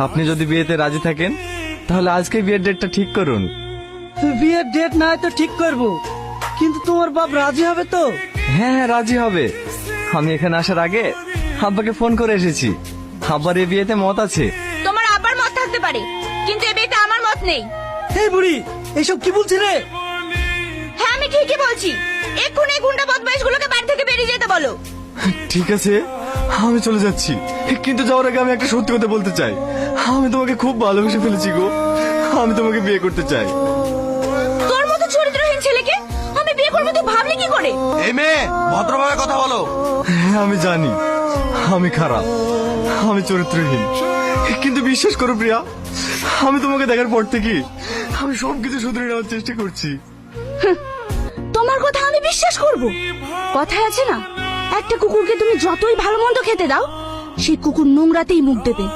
আপনি যদি বিয়েতে রাজি থাকেন তাহলে আজকে বিয়ের ডেটটা ঠিক করুন। বিয়ের ডেট না হয় তো ঠিক করব, কিন্তু তোমার বাপ রাজি হবে তো? হ্যাঁ হ্যাঁ, রাজি হবে। আমি এখানে আসার আগে আব্বাকে ফোন করে এসেছি। আব্বার এই বিয়েতে মত আছে। তোমার আব্বার মত থাকতে পারে, কিন্তু এ বিয়েতে আমার মত নেই। এই বুড়ি এইসব কি বলছি রে? হ্যাঁ আমি ঠিকই বলছি। এক্ষুনি গুন্ডা বদমাইশগুলোকে বাড়ি থেকে বেরিয়ে যেতে বলো। ঠিক আছে, আমি চলে যাচ্ছি, কিন্তু যাওয়ার আগে আমি একটা সত্যি কথা বলতে চাই। আমি তোমাকে খুব ভালোবেসে ফেলেছি গো। আমি তোমাকে বিয়ে করতে চাই। তোর মতো চরিত্রহীন ছেলেকে আমি বিয়ে করবো তুই ভাবলি কি করে? এই মেয়ে, ভদ্রভাবে কথা বলো। হ্যাঁ আমি জানি আমি খারাপ, আমি চরিত্রহীন, কিন্তু বিশ্বাস করো প্রিয়া, আমি তোমাকে দেখার পর থেকে আমি সবকিছু শুধরে নেওয়ার চেষ্টা করছি। তোমার কথা আমি বিশ্বাস করব? কথায় আছে না, একটা কুকুরকে তুমি যতই ভালো মন্দ খেতে দাও, সেই কুকুর নোংরাতেই মুখ দেবে।